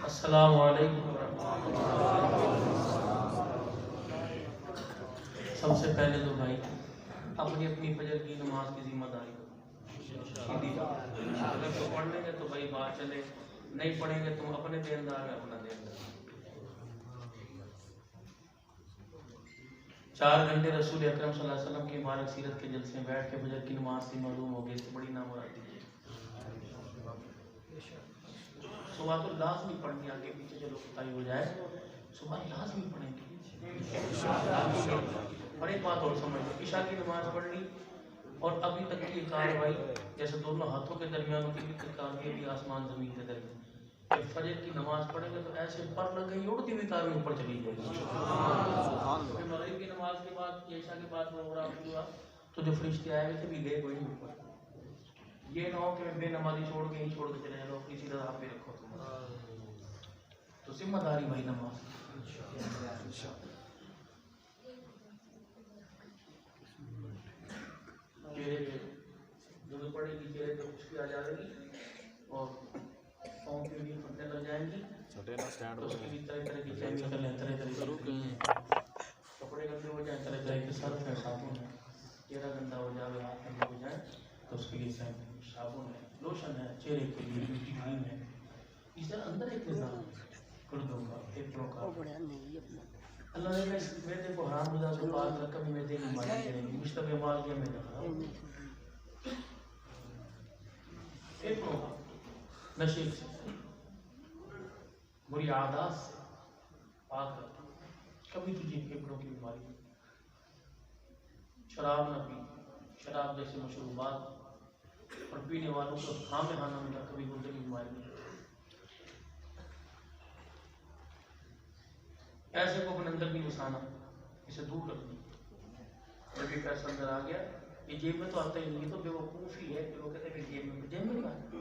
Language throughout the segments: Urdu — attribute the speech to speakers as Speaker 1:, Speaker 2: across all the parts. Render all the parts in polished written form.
Speaker 1: السلام علیکم ورحمۃ اللہ۔ سب سے پہلے تو بھائی اپنی اپنی فجر کی نماز کی ذمہ داری کرو۔ اگر تو پڑھ لیں گے تو بھائی بات چلے، نہیں پڑھیں گے تم اپنے دیندار میں اپنا دیندار۔ 4 گھنٹے رسول اکرم صلی اللہ علیہ وسلم کی مبارک سیرت کے جلسے میں بیٹھ کے فجر کی نماز کی معلوم ہو گئی، اس سے بڑی نامرادی ہے۔ صبح تو لازمی پڑھنی، آگے پیچھے چلو کوتاہی ہو جائے، صبح لازمی پڑھیں گے۔ بڑی بات اور سمجھ لو، عشاء کی نماز پڑھنی اور ابھی تک کی کاروائی جیسے دونوں ہاتھوں کے درمیان کی بھی کاروائی بھی آسمان زمین کے درمیان۔ جب فجر کی نماز پڑھیں گے تو ایسے پر لگ گئی اڑتی ہوئی کاروائی اوپر چلی جائے گی۔ مغرب کی نماز کے بعد عشاء کے بعد پروگرام ہوا تو جو فرشتے آئے ہوئے تھے بھی گئے کوئی نہیں اوپر۔ یہ نہ ہو کہ میں بے نمازی چھوڑ کے ہی چھوڑ کے چلے جاؤ، اسی طرح آپ پہ رکھو تو ذمہ داری بھائی نماز۔ چہرے پہ جو پڑے گی چہرے پہ خوشبو آ جائے گی اور پاؤں کی بھی پھٹنے لگ جائیں گی، تو اس کی بھی طرح طرح کی کیمیکل ہیں، طرح طرح کی کپڑے گندے ہو جائیں، طرح طرح کے صرف ہے، صابن ہے، چہرہ گندا ہو جائے، ہاتھ گندے ہو جائیں تو اس کے لیے صابن ہے، لوشن ہے، چہرے کے لیے بیوٹی کریم ہے۔ اس طرح اندر ایک نظام گردوں کا، پھیپھڑوں کا۔ اللہ نے میدے کو حرام غذا سے پاک رکھا، کبھی میدے کی مالش کریں گے، مشتبہ مال کیا میدہ خراب، پھیپھڑوں کا، نشے سے، بری عادات سے پاک رکھا، کبھی تجھے پھیپھڑوں کی بیماری نہیں۔ شراب نہ پی، شراب جیسے مشروبات اور پینے والوں کو خام خانہ ملا، کبھی گردے کی بیماری نہیں۔ پیسے کو اپنے اندر نہیں گھسانا، اسے دور رکھنا۔ جب یہ پیسہ اندر آ گیا، یہ جیب میں تو آتا ہی نہیں، تو بے وقوفی ہے کہ وہ کہتے ہیں کہ جیب میں نہیں آتا۔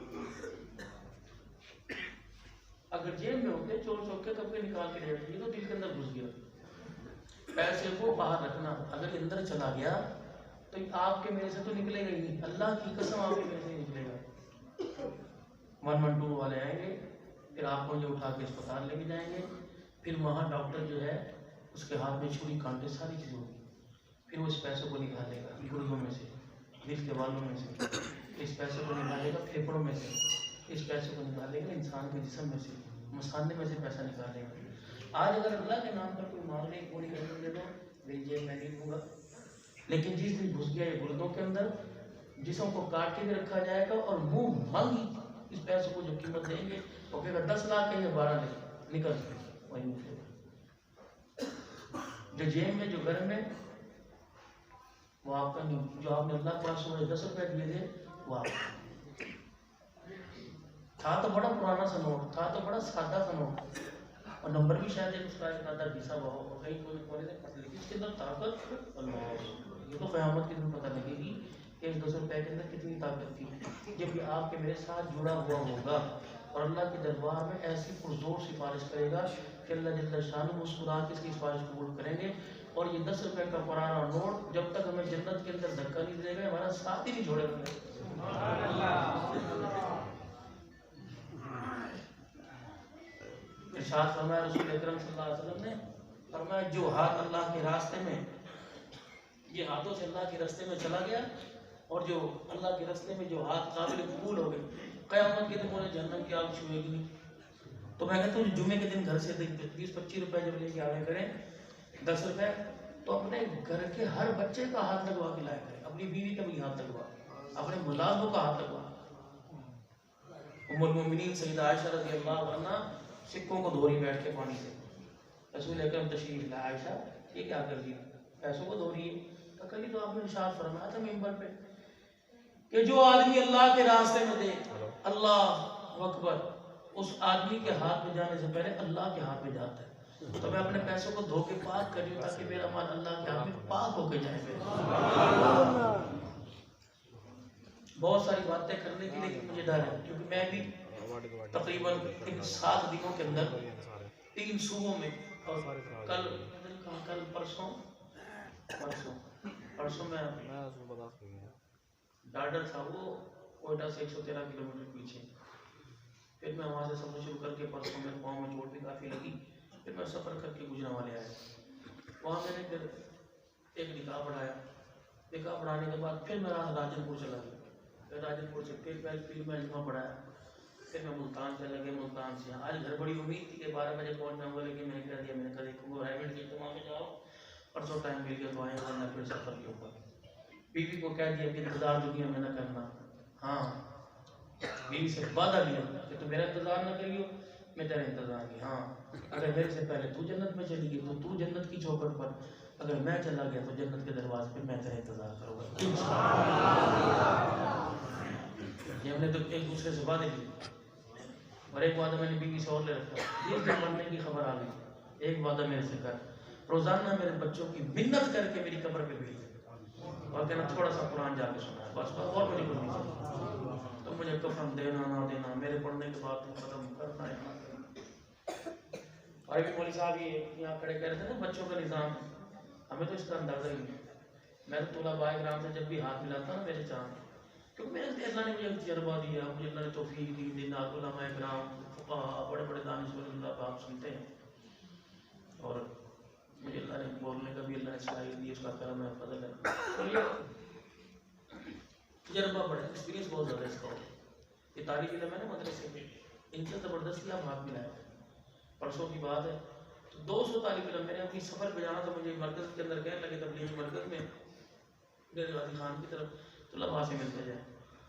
Speaker 1: اگر جیب میں ہوتے چور چور کے کب کے نکال کے دے دیے تو دل کے اندر گھس گیا۔ پیسے کو باہر رکھنا، اگر اندر چلا گیا تو آپ کے میرے سے تو نکلے گا ہی نہیں، اللہ کی قسم آپ کے میرے سے نکلے گا۔ 112 والے آئیں گے، پھر آپ کو یہ اٹھا کے اسپتال لے کے جائیں گے، پھر وہاں ڈاکٹر جو ہے اس کے ہاتھ میں چھری کانٹے ساری چیزیں ہوگی، پھر وہ اس پیسے کو نکالے گا گردوں میں سے، دل کے والوں میں سے، اس پیسے کو نکالے گا پھیپھڑوں میں سے، اس پیسے کو نکالے گا انسان کے جسم میں سے، مثانے میں سے پیسہ نکالے گا۔ آج اگر اللہ کے نام پر کوئی مانگ لے پوری کر دے دو، میری جیب میں نہیں دوں گا، لیکن جس دن گھس گیا یہ گردوں کے اندر، جسم کو کاٹ کے بھی رکھا جائے گا اور منہ مانگی اس پیسے کو جو قیمت دیں گے وہ کہے گا 10 لاکھ ہے یا 12 لاکھ، نکل وہی نکلے گا۔ جو جیب میں جو گھر میں وہ آپ کا نہیں، جو آپ نے اللہ پاس ہوئے 10 روپے دیے تھے وہ آپ تھا تو بڑا پرانا سا نوٹ تھا، تو بڑا سادہ سا نوٹ، اور نمبر بھی شاید اس کا اتنا گھسا ہوا ہو، اور کہیں کوئی کونے سے پتہ لگی اس کے اندر طاقت، اللہ، یہ تو قیامت کے دن پتہ لگے گی کہ اس 10 روپے کے اندر کتنی طاقت تھی، جب یہ آپ کے میرے ساتھ جڑا ہوا ہوگا اور اللہ کے دربار میں ایسی پرزور سفارش کرے گا کہ اللہ جل شانہ مسکرا کے اس کی سفارش قبول کریں گے، اور یہ 10 روپے کا پرانا نوٹ جب تک ہمیں جنت کے اندر دھکا نہیں دے گا ہمارا ساتھ ہی نہیں چھوڑے گا۔ ارشاد فرمایا رسول اکرم صلی اللہ علیہ وسلم نے، فرمایا جو ہاتھ اللہ کے راستے میں، یہ ہاتھوں سے اللہ کے راستے میں چلا گیا، اور جو اللہ کے راستے میں جو ہاتھ قابل قبول ہو گئے، قیامت کے دن انہیں جہنم کی آگ چھوئے گی نہیں۔ تو میں کہتا ہوں جمعے کے دن گھر سے 20-25 روپے جب لے کے آنے کریں 10 روپے، تو اپنے گھر کے ہر بچے کا ہاتھ لگوا کے لائے کریں، اپنی بیوی کا بھی ہاتھ لگوا، اپنے ملازموں کا ہاتھ لگوا۔ ام المومنین سیدہ عائشہ رضی اللہ عنہ سکوں کو دھو رہی بیٹھ کے پانی سے، رسول اکرم تشریف لائے، عائشہ یہ کیا کر رہی ہے، پیسوں کو دھو رہی ہے، کل ہی تو آپ نے ارشاد فرمایا تھا منبر پہ کہ جو آدمی اللہ کے راستے میں دے، اللہ اکبر، اس آدمی کے ہاتھ میں جانے سے پہلے اللہ کے ہاتھ میں جاتا ہے۔ تو میں اپنے پیسوں کو دھو کے پاک کر رہی ہوں تاکہ میرا مال اللہ کے ہاتھ میں پاک ہو کے جائے۔ بہت ساری باتیں کرنے کی لیکن مجھے ڈر ہے، کیونکہ میں بھی تقریباً ان 7 دنوں کے اندر 3 صوبوں میں، اور کل پرسوں میں ڈاڈر تھا، وہ کوئٹہ سے 113 کلومیٹر پیچھے، پھر میں وہاں سے سفر شروع کر کے پرسوں میرے پاؤں میں چوٹ بھی کافی لگی، پھر میں سفر کر کے گجرانوالے آیا، وہاں میں نے پھر ایک نکاح پڑھایا، نکاح پڑھانے کے بعد پھر میں راجن پور چلا گیا، پھر راجن پور سے پھر میں جمعہ پڑھایا، پھر میں ملتان چلا گیا، ملتان سے آج گھر بڑی امید تھی کہ 12 بجے پہنچ جاؤں گا، لیکن میں نے کہہ دیا، میں نے کہا دیکھوں گا رائمنڈ کے اجتماع میں جاؤ، پرسوں ٹائم مل گیا تو آئے، ورنہ پھر سفر کے اوپر بیوی کو کہہ دیا کہ انتظار دنیا میں نہ کرنا، ہاں بیوی سے وعدہ لیا کہ تو میرا انتظار نہ کریو، میں تیرا انتظار کی، ہاں اگر میرے سے پہلے تو جنت میں چلی گئی تو جنت کی چوکھٹ پر، اگر میں چلا گیا تو جنت کے دروازے پہ میں تیرا انتظار کروں گا۔ یہ ہم نے تو ایک دوسرے سے وعدے کیے، اور ایک وعدہ میں نے بیوی سے اور لے رکھا، جس دن مرنے کی خبر آ گئی ایک وعدہ میرے سے کر، روزانہ میرے بچوں کی منت کر کے میری قبر پہ بھیج، اور کہنا تھوڑا سا قرآن جا کے سنا ہے بس، اور مجھے کچھ نہیں چاہیے، تو مجھے کفن دینا نہ دینا، میرے پڑھنے کے بعد تم ختم کرنا ہے۔ اور ابھی مولوی صاحب یہ یہاں کھڑے کہہ رہے تھے نا بچوں کا نظام، ہمیں تو اس کا اندازہ ہی نہیں، میں تو طلباء کرام سے جب بھی ہاتھ ملاتا نا میرے چاند، کیونکہ میرے اللہ نے مجھے تجربہ دیا، مجھے اللہ نے توفیق دی، دینات علماء کرام فقہاء بڑے بڑے دانشور اللہ کا آپ سنتے ہیں، اور مجھے اللہ نے بولنے کا بھی اللہ نے صلاحیت دی، اس کا کرم ہے، فضل ہے، اور یہ تجربہ بڑا ایکسپیرینس بہت زیادہ اس کا ہوتا ہے۔ یہ طالب علم ہے نا مدرسے میں، ان سے زبردستی آپ ہاتھ ملائے، پرسوں کی بات ہے 200 طالب علم، میں نے اپنی سفر پہ جانا تو مجھے مرکز کے اندر کہنے لگے تبلیغ مرکز میں میرے غازی خان کی طرف طلباء سے ملتے جائیں،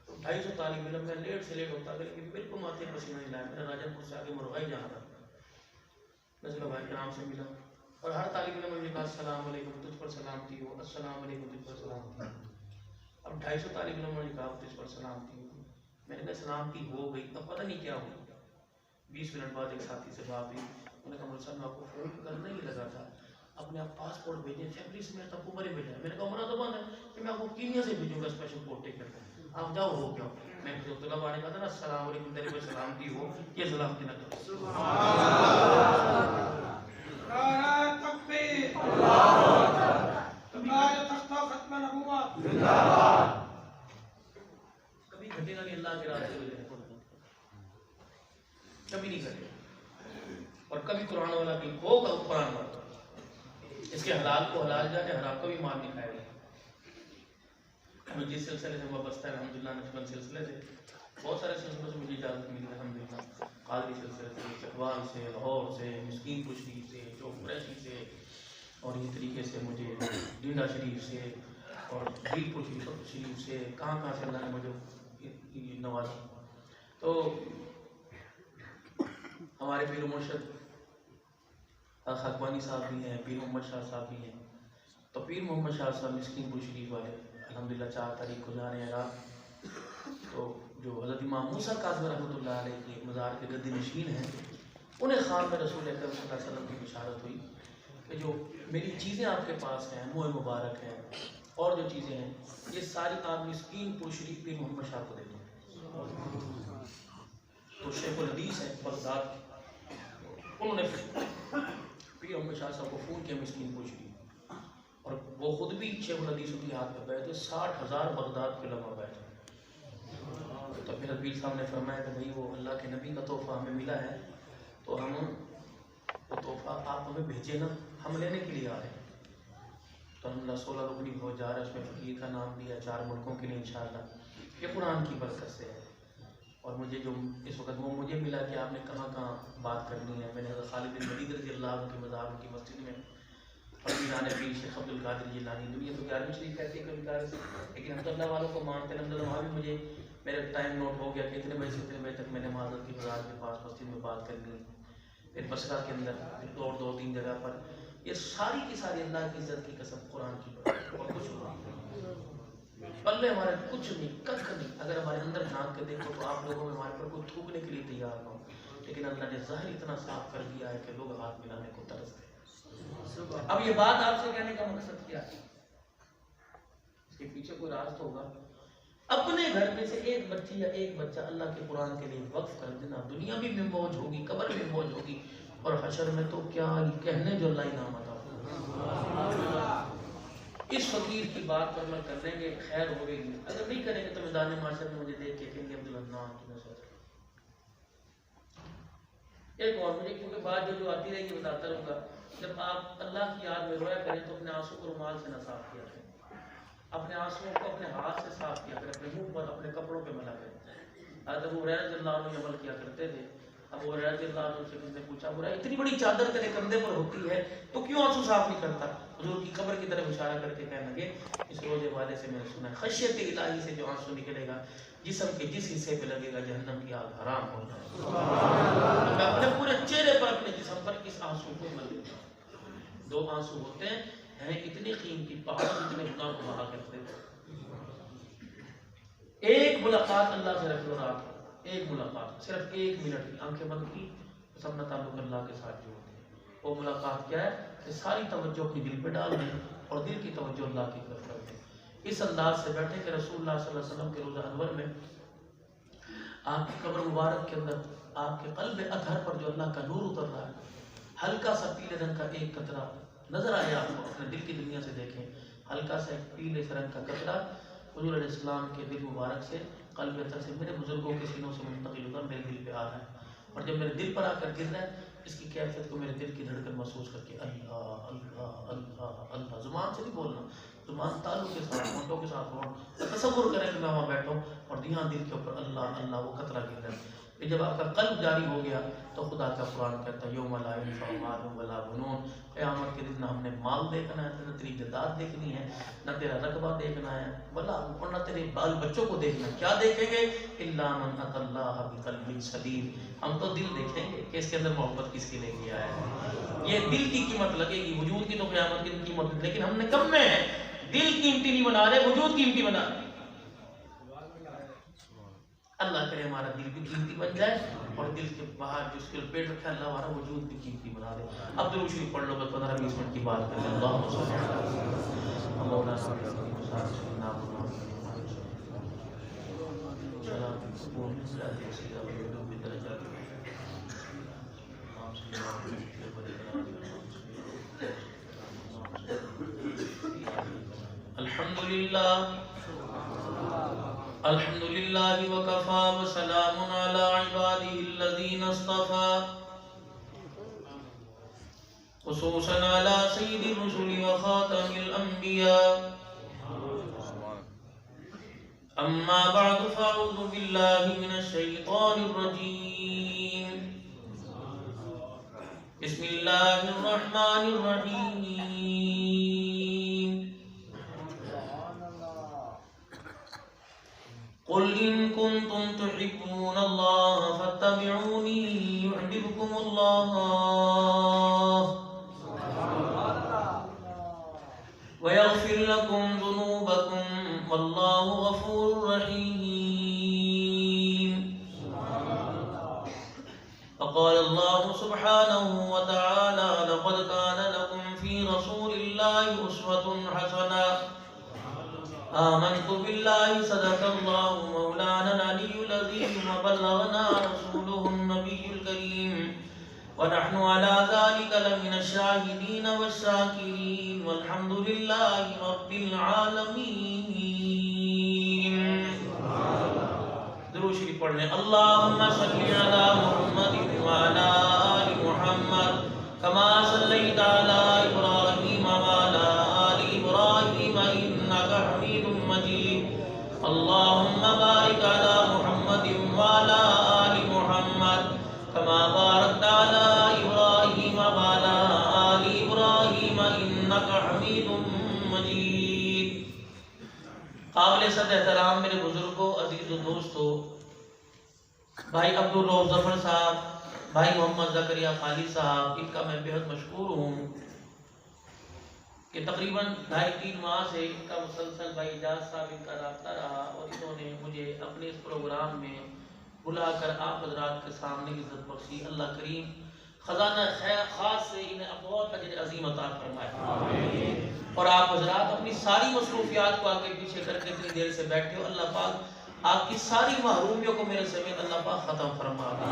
Speaker 1: 250 طالب علم میں لیٹ سے لیٹ ہوتا گیا، لیکن بالکل ماتھے پسینہ نہیں لایا، میرا راجن پور سے آگے مرغائی جانا تھا، میں طلباء کرام سے ملا، اور ہر طالب علم نے مجھے کہا السلام علیکم، تجھ پر سلامتی ہو، السلام علیکم، تجھ پر سلامتی ہو۔ اب 250 طالب علم نے کہا تجھ پر سلامتی ہو، میں نے کہا سلامتی ہو گئی، اب پتہ نہیں کیا ہوا، 20 منٹ بعد ایک ساتھی سے بات ہوئی، انہوں نے کہا مولوی صاحب میں آپ کو فون کرنا ہی لگا تھا، اپنے آپ پاسپورٹ بھیجیں، فیملی سمیت آپ کو مرے بھیجا ہے، میں نے کہا عمرہ تو بند ہے کہ میں آپ کو کینیا سے بھیجوں گا اسپیشل پورٹ ٹکٹ، آپ جاؤ ہو کیا، میں نے طلباء نے کہا تھا نا السلام علیکم تیرے پہ سلامتی ہو، یہ سلامتی نہ کرو،
Speaker 2: نعرہ تکبیر، نعرہ تختہ ختم نبوت،
Speaker 1: کبھی گھٹے گا نہیں اللہ کے راستے میں جائے، کبھی نہیں گھٹے، اور کبھی قرآن والا بھی ہوگا قرآن والا، اس کے حلال کو حلال جانے، حرام کو بھی مار نہیں کھائے گا۔ ہمیں جس سلسلے سے وابستہ ہے الحمدللہ نقشبند سلسلے سے، بہت سارے سلسلوں سے مجھے اجازت ملی الحمدللہ، قادری سلسلے سے، چکوال سے، لاہور سے، مسکین پور شریف سے، چوک قریشی سے، اور یہ طریقے سے مجھے ڈینڈا شریف سے اور دیر پور شریف سے، کہاں سے اللہ نے مجھے نوازا۔ تو ہمارے پیر و مرشد خاکوانی صاحب بھی ہیں، پیر محمد شاہ صاحب بھی ہیں، تو پیر محمد شاہ صاحب مسکین پور شریف والے الحمدللہ 4 تاریخ کو جا رہے ہیں رات، تو جو حضرت امام موسیٰ کاظم رحمۃ اللہ علیہ کے مزار کے گدی نشین ہیں، انہیں خواب میں رسول اکرم صلی اللہ علیہ وسلم کی بشارت ہوئی کہ جو میری چیزیں آپ کے پاس ہیں، منہ مبارک ہے اور جو چیزیں ہیں، یہ ساری آپ مسکین پور شریف پیر محمد شاہ کو دے دو۔ تو شیخ الحدیث ہیں بغداد، انہوں نے پیر محمد شاہ صاحب کو فون کیا مسکین پور شریف، اور وہ خود بھی شیخ الحدیث کے ہاتھ پہ بیٹھے، 60,000 بغداد کے علماء بیٹھے، تو پھر پیر صاحب نے فرمایا کہ بھائی وہ اللہ کے نبی کا تحفہ ہمیں ملا ہے، تو ہم وہ تحفہ آپ ہمیں بھیجے نا، ہم لینے کے لیے آ رہے ہیں، تو الحمدللہ 16 رکنی ہو جا رہا ہے، اس میں فقیر کا نام دیا 4 ملکوں کے لیے انشاءاللہ، یہ قرآن کی برکت سے ہے۔ اور مجھے جو اس وقت وہ مجھے ملا کہ آپ نے کہاں کہاں بات کرنی ہے، میں نے خالد بن ولید رضی اللہ عنہ کے مزار کی مسجد میں، اور پیران پیر شیخ عبد القادر جیلانی، دنیا تو 11ویں شریف کہتی ہے کبھی کبھی، لیکن حمد اللہ والوں کو مانتے ہیں، الحمدللہ وہاں بھی مجھے میرا ٹائم نوٹ ہو گیا کہ اتنے بجے سے اتنے بجے تک میں نے معذرت کی مزار کے پاس مسجد میں بات کرنی ہے، پھر بصرہ کے اندر، پھر اور 2-3 جگہ پر، یہ ساری کی ساری اللہ کی عزت کی قسم قرآن کی بات، اور کچھ نہیں، پلے ہمارے کچھ نہیں، کچھ نہیں، اگر ہمارے اندر جھانک کے دیکھو تو آپ لوگوں میں ہمارے پر کوئی تھوکنے کے لیے تیار نہ ہو، لیکن اللہ نے ظاہر اتنا صاف کر دیا ہے کہ لوگ ہاتھ ملانے کو ترستے ہیں۔ اب یہ بات آپ سے کہنے کا مقصد کیا ہے؟ اس کے پیچھے کوئی راز تو ہوگا۔ اپنے گھر میں سے ایک بچی یا ایک بچہ اللہ کے قرآن کے لیے وقف کر دینا، دنیا بھی میں موج ہوگی، قبر میں موج ہوگی، اور حشر میں تو کیا کہنے جو اللہ انعام عطا فرمائے۔ اس فقیر کی بات پر میں کر دیں گے خیر ہو گئی، اگر نہیں کریں گے تو میدان معاشر میں مجھے دیکھ کے کہیں گے عبدالحنان کی نظر، ایک اور مجھے کیونکہ بات جو آتی رہے گی بتاتا رہوں گا، جب آپ اللہ کی یاد میں رویا کریں تو اپنے آنسو کو رومال سے نہ صاف کیا کریں، اپنے آنسوؤں کو اپنے ہاتھ سے صاف کیا کریں، اپنے منہ پر اپنے کپڑوں پہ ملا کریں۔ حضرت ابو ہریرہ رضی اللہ عنہ عمل کیا کرتے تھے۔ ابو ہریرہ رضی اللہ عنہ سے کسی نے پوچھا، ابو ہریرہ اتنی بڑی چادر تیرے کندھے پر ہوتی ہے تو کیوں آنسو صاف نہیں کرتا؟ حضور کی قبر کی طرف اشارہ کر کے کہنے لگے، اس روزے والے سے میں نے سنا ہے خشیت الہی سے جو آنسو نکلے گا جسم کے جس حصے پہ لگے گا جہنم کی آگ حرام ہو جائے گا۔ میں اپنے پورے چہرے پر اپنے جسم پر اس آنسو کو مل دیتا ہوں۔ دو آنسو ہوتے ہیں اتنی قیمتی، پہاڑ جتنے گناہ کو بہا کرتے تھے۔ ایک ملاقات اللہ سے رکھ لو رات کو، ایک ملاقات صرف 1 منٹ کی، آنکھیں بند کی، بس اپنا تعلق اللہ کے ساتھ جوڑ دیں۔ وہ ملاقات کیا ہے کہ ساری توجہ اپنی دل پہ ڈال دیں اور دل کی توجہ اللہ کی طرف کر دیں۔ اس انداز سے بیٹھے کہ رسول اللہ صلی اللہ علیہ وسلم کے روزہ انور میں آپ کی قبر مبارک کے اندر آپ کے قلب اطہر پر جو اللہ کا نور اتر رہا ہے، ہلکا سا پیلے رنگ کا ایک قطرہ نظر آئے آپ کو، اپنے دل کی دنیا سے دیکھیں، ہلکا سا ایک پیلے سے رنگ کا قطرہ حضور علیہ السلام کے دل مبارک سے قلب اطہر سے میرے بزرگوں کے سینوں سے منتقل ہوتا میرے دل پہ آ رہا ہے، اور جب میرے دل پر آ کر گر رہا ہے اس کی کیفیت کو میرے دل کی دھڑکن محسوس کر کے اللہ اللہ اللہ اللہ، زبان سے نہیں بولنا، زبان تعلق کے ساتھ ہونٹوں کے ساتھ بولنا، تصور کریں کہ میں وہاں بیٹھا ہوں اور دھیان دل کے اوپر اللہ اللہ وہ قطرہ گر رہا ہے۔ پھر جب آپ کا قلب جاری ہو گیا تو خدا کا قرآن کہتا ہے یوم لا ینفع مال ولا بنون، قیامت کے دن نہ ہم نے مال دیکھنا ہے، نہ تیری جداد دیکھنی ہے، نہ تیرا رقبہ دیکھنا ہے، ولا اور نہ تیرے بال بچوں کو دیکھنا ہے، کیا دیکھیں گے؟ الا من اتى اللہ بقلب سلیم، ہم تو دل دیکھیں گے کہ اس کے اندر محبت کس کے لیے کیا ہے، یہ دل کی قیمت لگے گی، وجود کی تو قیامت کی قیمت، لیکن ہم نے کم میں ہے، دل قیمتی نہیں بنا رہے، وجود قیمتی بنا رہے۔ اللہ کرے ہمارا دل بھی قیمتی بن جائے اور دل کے باہر جس کے پیٹ رکھا ہے اللہ ہمارا وجود بھی قیمتی بنا دے۔ اب درود شریف پڑھ لو، بس 15-20 منٹ کی بات کریں۔ اللہم صل علی مولانا سیدنا الحمدللہ الحمد للہ وکفا وسلام علی عبادہ الذین اصطفى خصوصا علی سید الرسل وخاتم الانبیاء، اما بعد فاعوذ باللہ من الشیطان الرجیم، بسم اللہ الرحمن الرحیم، قل إن كنتم تحبون الله فاتبعوني يحببكم الله ويغفر لكم ذنوبكم والله غفور رحيم۔ فقال الله سبحانه وتعالى لقد كان لكم في رسول الله أسوة حسنة، آمنت بالله صدق الله مولانا العلي العظيم وبلغنا رسوله النبي الكريم ونحن على ذلك لمن الشاهدين والشاكرين والحمد لله رب العالمين۔ درود شریف پڑھ لیں۔ اللهم صل على محمد وعلى آل محمد كما صليت على إبراهيم وعلى آل إبراهيم إنك حميد مجيد، اللهم بارك على محمد وعلى آل محمد كما باركت على إبراهيم وعلى آل إبراهيم إنك حميد مجيد۔ قابل صد احترام میرے بزرگوں، عزیز و دوستو، بھائی عبدالرؤف ظفر صاحب، بھائی محمد زکریا خالی صاحب، ان کا میں بہت مشکور ہوں کہ تقریباً 2.5-3 ماہ سے ان کا مسلسل بھائی اجاز صاحب ان کا رابطہ رہا اور انہوں نے مجھے اپنے اس پروگرام میں بلا کر آپ حضرات کے سامنے عزت بخشی۔ اللہ کریم خزانہ خیر خاص سے انہیں بہت اجر عظیم عطا فرمائے، اور آپ حضرات اپنی ساری مصروفیات کو آگے پیچھے کر کے اتنی دیر سے بیٹھے ہو، اللہ پاک آپ کی ساری محرومیوں کو میرے سمیت اللہ پاک ختم فرما دے،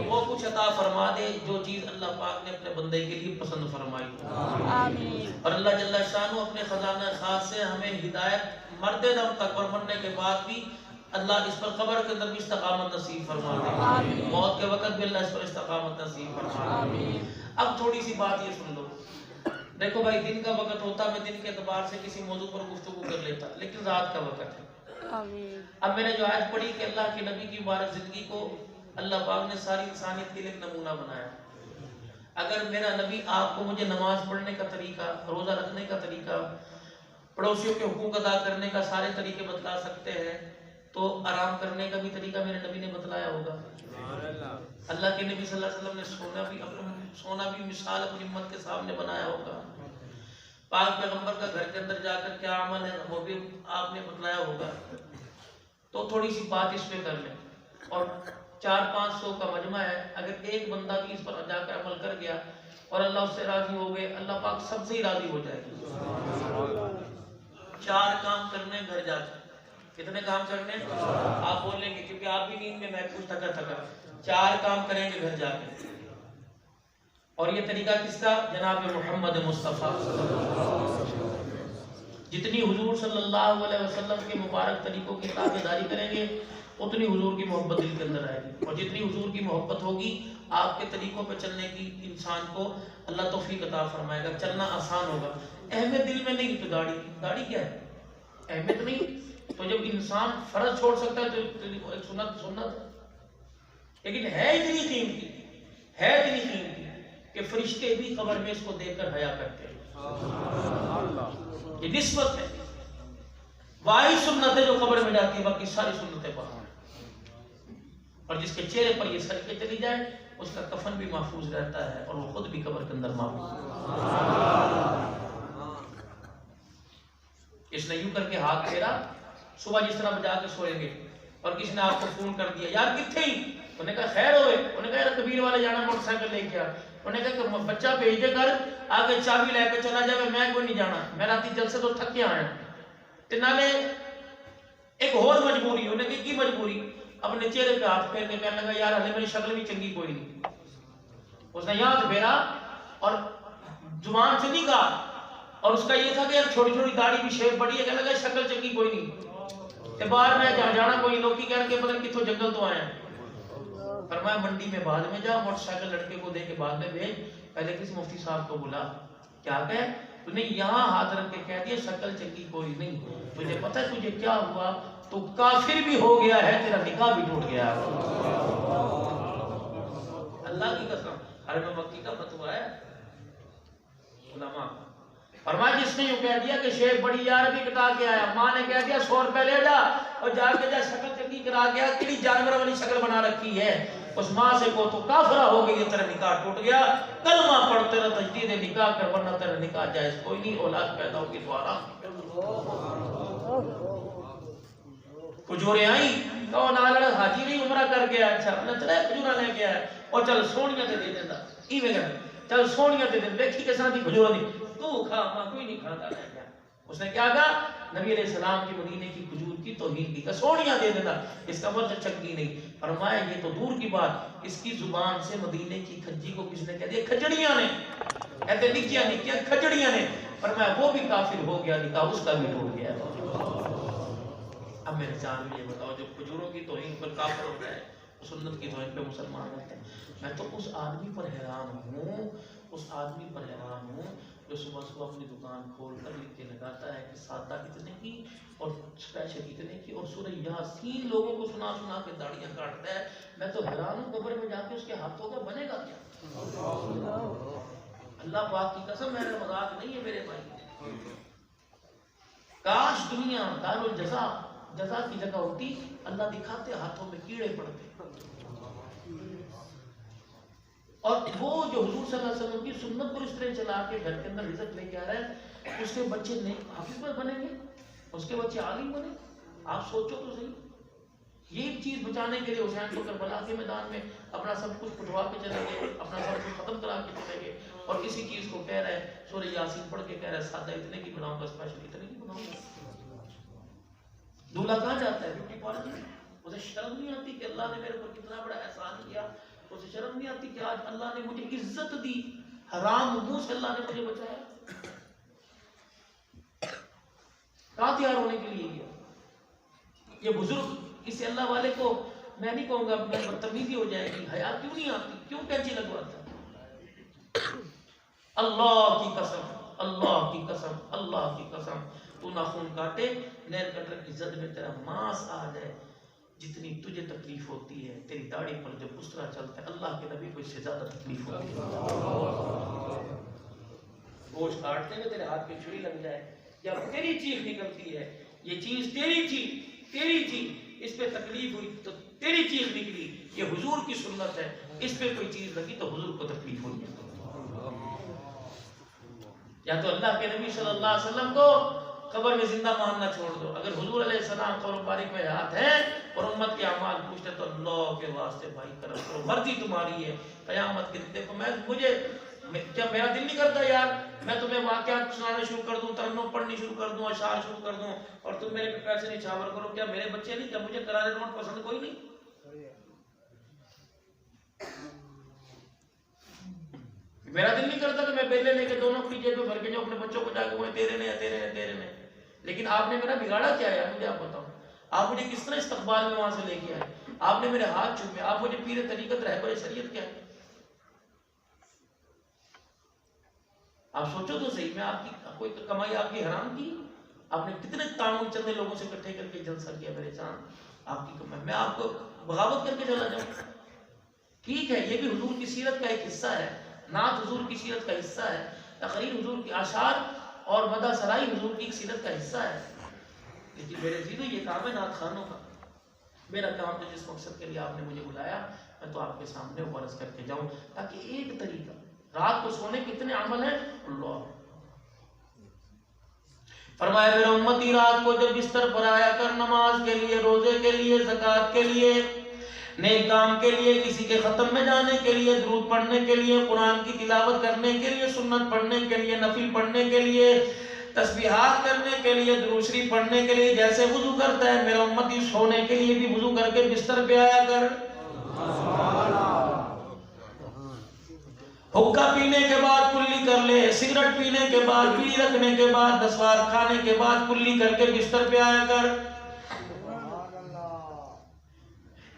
Speaker 1: وہ کچھ عطا فرما دے جو چیز اللہ پاک نے اپنے بندے کے لیے پسند فرمائی، اور اللہ جل شانہ اپنے خزانہ خاص سے ہمیں ہدایت مرد دم تک اور مرنے کے بعد بھی اللہ اس پر قبر کے اندر بھی استقامت نصیب فرما دے، موت کے وقت بھی اللہ اس پر استقامت نصیب فرما دے۔ اب تھوڑی سی بات یہ سن لو، دیکھو بھائی دن کا وقت ہوتا میں دن کے اعتبار سے کسی موضوع پر گفتگو کر لیتا، لیکن رات کا وقت ہے۔ اب میں نے جو آیت پڑھی کہ اللہ کے نبی کی مبارک زندگی کو اللہ پاک نے ساری انسانیت کے لیے ایک نمونہ بنایا۔ اگر میرا نبی آپ کو مجھے نماز پڑھنے کا طریقہ، روزہ رکھنے کا طریقہ، پڑوسیوں کے حقوق ادا کرنے کا سارے طریقے بتلا سکتے ہیں تو آرام کرنے کا بھی طریقہ میرے نبی نے بتلایا ہوگا۔ اللہ کے نبی صلی اللہ علیہ وسلم نے سونا بھی مثال اپنی امت کے سامنے بنایا ہوگا۔ پاک پیغمبر کا گھر کے اندر جا کر کیا عمل ہے وہ بھی آپ نے بتلایا ہوگا۔ تو تھوڑی سی بات اس پہ کر لیں، اور 400-500 کا مجمع ہے، اگر ایک بندہ بھی اس پر جا کر عمل کر گیا اور اللہ اس سے راضی ہو گئے، اللہ پاک سب سے ہی راضی ہو جائے گا۔ 4 کام کرنے گھر جا کے، کتنے کام کرنے؟ آپ بولیں گے کیونکہ آپ بھی نیند میں محفوظ تھکا 4 کام کریں گے گھر جا کے، اور یہ طریقہ کس کا؟ جناب محمد مصطفیٰ۔ جتنی حضور صلی اللہ علیہ وسلم کے مبارک طریقوں کی تابعداری کریں گے اتنی حضور کی محبت دل کے اندر آئے گی، اور جتنی حضور کی محبت ہوگی آپ کے طریقوں پہ چلنے کی انسان کو اللہ توفیق عطا فرمائے گا، چلنا آسان ہوگا۔ اہمیت دل میں نہیں تو گاڑی کیا ہے؟ اہمیت نہیں۔ تو جب انسان فرض چھوڑ سکتا ہے تو ایک سنت، لیکن ہے اتنی قیمتی کہ فرشتے بھی قبر میں اس کو دیکھ کر حیا کرتے ہیں۔ یہ نسبت ہے، واحد سنت ہے جو قبر میں جاتی ہے، باقی ساری سنتیں پڑھا، اور جس کے چہرے پر یہ سڑکیں چلی جائے اس کا کفن بھی محفوظ رہتا ہے اور وہ خود بھی قبر کے اندر محفوظ ہے۔ اس نے یوں کر کے ہاتھ پھیرا، صبح جس طرح بجا کے سوئیں گے، اور کسی نے آپ کو فون کر دیا یار کتنے ہی، انہوں نے کہا خیر ہوئے، انہوں نے کہا یار کبیر والے جانا موٹر سائیکل لے کے آ، انہوں نے کہا کہ بچہ بھیج دے کر آگے چابی لے کے چلا جائے، میں کوئی نہیں جانا، میں راتی جل سے تو تھک کے آیا۔ تے نالے ایک اور مجبوری، انہوں نے کہا کی مجبوری؟ اپنے چہرے پہ ہاتھ پھیر کے کہنے لگا یار ہلے میری شکل بھی چنگی کوئی نہیں۔ اس نے یہاں پھیرا اور زبان سے نہیں کہا، اور اس کا یہ تھا کہ یار چھوٹی چھوٹی داڑھی بھی شیپ بڑی ہے، کہنے لگا شکل چنگی کوئی نہیں، تے باہر میں جانا کوئی لوگ کی کہنے کے پتہ نہیں کتوں جنگل تو آئے ہیں۔ فرمایا منڈی میں بعد میں جا، موٹر سائیکل لڑکے کو دے کے بعد میں بھیج، پہلے کسی مفتی صاحب کو بلا، کیا کہے تو نے یہاں ہاتھ رکھ کے کہہ دیا شکل چنگی کوئی نہیں، تجھے پتہ ہے تجھے کیا ہوا؟ تو کافر بھی ہو گیا ہے، تیرا نکاح بھی ٹوٹ گیا۔ اللہ کی قسم، حرم مکی کا فتویٰ ہے علماء۔ فرمایا جس نے یوں کہہ دیا کہ شیخ بڑی یار بھی کٹا کے آیا، ماں نے کہہ دیا 100 روپے لے جا، اور جا کے جا شکل چنگی کرا گیا، کیڑی جانور والی شکل بنا رکھی ہے، اس ماں سے کو تو کافرہ ہو گئی، تیرا نکاح ٹوٹ گیا، کلمہ پڑھ تیرا تجدید نکاح کر، ورنہ تیرا نکاح جائز کوئی نہیں، اولاد پیدا ہوگی تو آرام۔ کھجوریں آئیں تو نالڑ حاجی نہیں عمرہ کر گیا، اچھا اللہ چلے کھجورہ لے گیا ہے، اور چل سونیاں تے دے دیتا، ایویں کر چل سونیاں تے دے دیکھی کس طرح دی کھجورہ دی، تو کھا ماں کوئی نہیں کھاتا رہ گیا۔ اس نے کیا کہا؟ نبی علیہ السلام کی مدینے کی کھجور کی توہین کی، کہ سونیاں دے دیتا، اس کا مطلب چنگی نہیں۔ فرمایا یہ تو دور کی بات، اس کی زبان سے مدینے کی کھجی کو کس نے کہہ دیا؟ کھجڑیاں نے، ایسے نکیاں نکیاں کھجڑیاں نے۔ فرمایا وہ بھی کافر ہو گیا، نکاح اس کا بھی ٹوٹ گیا۔ اب میرے جان میں یہ بتاؤ جو کھجوروں کی توہین پر کافر ہو جائے، سنت کی توہین پہ مسلمان ہوتے ہیں، میں تو اس آدمی پر حیران ہوں، اس آدمی پر حیران ہوں جو صبح صبح اپنی دکان کھول کر لکھ کے لگاتا ہے کہ سادہ اتنے کی اور اسپیشل اتنے کی، اور سورہ یاسین لوگوں کو سنا سنا کے داڑیاں کاٹتا ہے۔ میں تو حیران ہوں قبر میں جا کے اس کے ہاتھوں کا بنے گا کیا؟ اللہ پاک کی قسم میرا مذاق نہیں ہے میرے بھائی، کاش دنیا دار الجزا جزا کی جگہ ہوتی، اللہ دکھاتے ہاتھوں میں کیڑے پڑتے۔ اور وہ جو حضور صلی اللہ علیہ وسلم کی سنت کو اس طرح چلا کے گھر کے اندر رزق لے کے آ رہا ہے، اس کے بچے نیک حافظ بنیں گے، اس کے بچے عالم بنے، آپ سوچو تو صحیح۔ یہ چیز بچانے کے لیے حسین کو کربلا کے میدان میں اپنا سب کچھ پٹوا کے چلے گئے، اپنا سب کچھ ختم کرا کے چلے گئے، اور کسی چیز کو کہہ رہے ہیں سورہ یاسین پڑھ کے کہہ رہے ہیں سادہ اتنے کی بناؤں گا، اسپیشل اتنے کی بناؤں گا۔ دولہا کہاں جاتا ہے؟ بیوٹی پارلر میں۔ اسے شرم نہیں آتی کہ اللہ نے میرے پر کتنا بڑا احسان کیا؟ اسے شرم نہیں آتی کہ آج اللہ نے مجھے عزت دی، حرام منہ سے اللہ نے مجھے بچایا؟ کہاں تیار ہونے کے لیے گیا؟ یہ بزرگ اس اللہ والے کو میں نہیں کہوں گا بدتمیزی ہو جائے گی، حیا کیوں نہیں آتی، کیوں کینچی لگواتا ہے؟ اللہ کی قسم، اللہ کی قسم، اللہ کی قسم، تو ناخن کاٹے، نیل کٹر کی زد میں تیرا ماس آ جائے، جتنی تجھے تکلیف ہوتی ہے تیری داڑھی پر جو اس طرح چلتا ہے، اللہ کے نبی کو اس سے زیادہ تکلیف ہوتی ہے۔ گوشت کاٹتے ہوئے تیرے ہاتھ پہ چھری لگ جائے، یا تیری چیخ نکلتی ہے، یہ چیز تیری تھی، اس پہ تکلیف ہوئی تو تیری چیخ نکلی، یہ حضور کی سنت ہے، اس پہ کوئی چیز لگی تو حضور کو تکلیف ہوئی۔ یا تو اللہ کے نبی صلی اللہ علیہ وسلم کو قبر میں زندہ ماننا چھوڑ دو، اگر حضور علیہ السلام قبر مبارک میں ہاتھ ہیں اور امت کے اعمال پوچھتے تو اللہ کے واسطے بھائی کرم کرو، مرضی تمہاری ہے، قیامت کے دن دیکھو کیا میرا دل نہیں کرتا یار میں تمہیں واقعات سنانا شروع کر دوں، ترنم پڑھنی شروع کر دوں، اشعار شروع کر دوں اور تم میرے پہ پیسے نہیں چھاور کرو؟ کیا میرے بچے نہیں؟ کیا مجھے کرارے نوٹ پسند کوئی نہیں؟ میرا دل نہیں کرتا کہ میں بیلے لے کے دونوں اپنی جیب میں بھر کے جو اپنے بچوں کو جا کے تیرے نے، لیکن آپ نے میرا بگاڑا کیا ہے مجھے آپ بتاؤ؟ آپ مجھے کس طرح استقبال میں وہاں سے لے کے آئے؟ آپ نے میرے ہاتھ چومے، آپ مجھے پیر طریقت رہبر شریعت کیا ہے؟ آپ سوچو تو صحیح، میں آپ کی کوئی کمائی آپ کی حرام کی؟ آپ نے کتنے تعاون چندے لوگوں سے اکٹھے کر کے جلسہ کیا میرے چاند، آپ کی کمائی میں آپ کو بغاوت کر کے چلا جاؤں؟ ٹھیک ہے، یہ بھی حضور کی سیرت کا ایک حصہ ہے، نعت حضور کی سیرت کا حصہ ہے، تقریر حضور کی، اشعار اور مدح سرائی حضور کی سیرت کا حصہ ہے، لیکن میرے عزیزو یہ کام ہے نعت خانوں کا۔ میرا کام تو جس مقصد کے لیے آپ نے مجھے بلایا میں تو آپ کے سامنے وہ عرض کر کے جاؤں تاکہ ایک طریقہ، رات کو سونے کتنے عمل ہیں اللہ فرمایا میرا امتی رات کو جب بستر پر آیا کر نماز کے لیے، روزے کے لیے، زکوٰۃ کے لیے، نیک کام کے لیے، کسی کے ختم میں جانے کے لیے، درود پڑھنے کے لیے، قرآن کی تلاوت کرنے کے لیے، سنت پڑھنے کے لیے، نفل پڑھنے کے لیے، تسبیحات کرنے کے لیے، درود شریف پڑھنے کے لیے جیسے وضو کرتا ہے، میرا امتی سونے کے لیے بھی وضو کر کے بستر پہ آیا کر۔ حقہ پینے کے بعد کلی کر لے، سگریٹ پینے کے بعد، بیڑی رکھنے کے بعد، دسوار کھانے کے بعد کلی کر کے بستر پہ آیا کر۔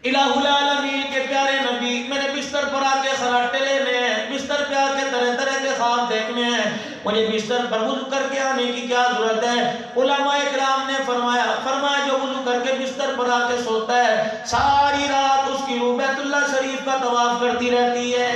Speaker 1: الہ العالمین کے پیارے نبی میرے بستر پر آ کے خراٹے لینے ہیں، بستر پہ آ کے طرح طرح کے خواب دیکھنے ہیں، مجھے بستر پر وضو کر کے آنے کی کیا ضرورت ہے؟ علماء اکرام نے فرمایا جو وضو کر کے بستر پر آ کے سوتا ہے ساری رات اس کی روح بیت اللہ شریف کا طواف کرتی رہتی ہے۔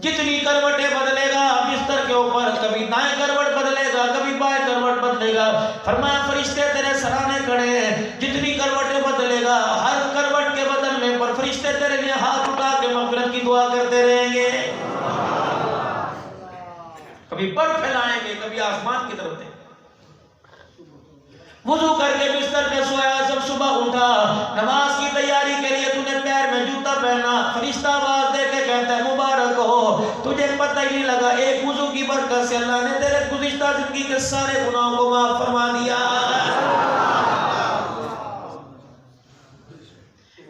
Speaker 1: جتنی کروٹیں بدلے گا بستر کے اوپر، کبھی دائیں کروٹ بدلے گا، کبھی بائیں کروٹ بدلے گا، فرمایا فرشتے تیرے سرانے کھڑے ہیں، جتنی کروٹیں بدلے گا ہر کروٹ کے بدلنے پر فرشتے تیرے لیے ہاتھ اٹھا کے مغفرت کی دعا کرتے رہیں گے، کبھی پر پھیلائیں گے، کبھی آسمان کی طرف دیں۔ وضو کر کے بستر پہ سویا، جب صبح اٹھا نماز کی تیاری کے لیے تو نے پیر میں جوتا پہنا، فرشتہ آواز دے کے کہتا ہے مبارک ہو، تجھے پتہ ہی نہیں لگا ایک وضو کی برکت سے اللہ نے تیرے گزشتہ زندگی کے سارے گناہوں کو معاف فرما دیا۔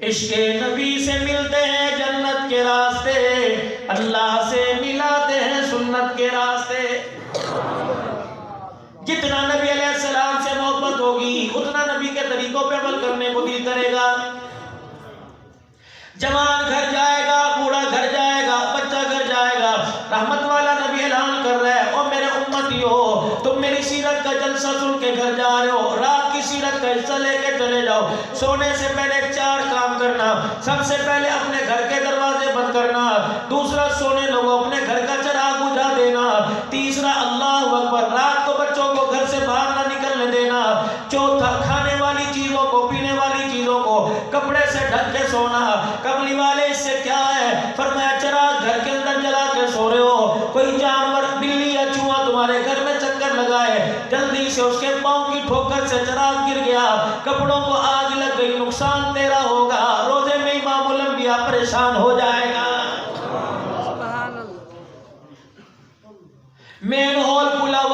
Speaker 1: عشق نبی سے ملتے ہیں جنت کے راستے، اللہ سے ملاتے ہیں سنت کے راستے۔ جتنا نبی علیہ السلام سے محبت ہوگی اتنا نبی کے طریقوں پہ عمل کرنے کو دل کرے گا۔ جوان گھر جائے گا، بوڑھا گھر جائے گا، بچہ گھر جائے گا، رحمت والا نبی اعلان کر رہا ہے او میرے امتیو تم میری سیرت کا جلسہ سن کے گھر جا رہے ہو، رات کی سیرت کا حصہ لے کے چلے جاؤ، سونے سے پہلے 4 کام کرنا، سب سے پہلے اپنے گھر کے دروازے بند کرنا، دوسرا سونے لوگوں اپنے گھر کا چراغ بجھا دینا، تیسرا اللہ اکبر رات کو بچوں کو گھر سے باہر نہ نکلنے دینا، چوتھا کھانے والی چیزوں کو، پینے والی چیزوں کو کپڑے سے ڈھک کے سونا۔ کملی والے اس سے کیا ہے؟ فرمایا چراغ گھر کے اندر جلا کے سو رہے ہو، کوئی جانور بلی یا چوہا تمہارے گھر میں چکر لگائے، جلدی سے اس کے پاؤں کی ٹھوکر سے چراغ گر گیا، کپڑوں کو آگ لگ گئی، نقصان تیرا ہوگا۔ روزے میں امام الانبیاء پریشان ہو جائے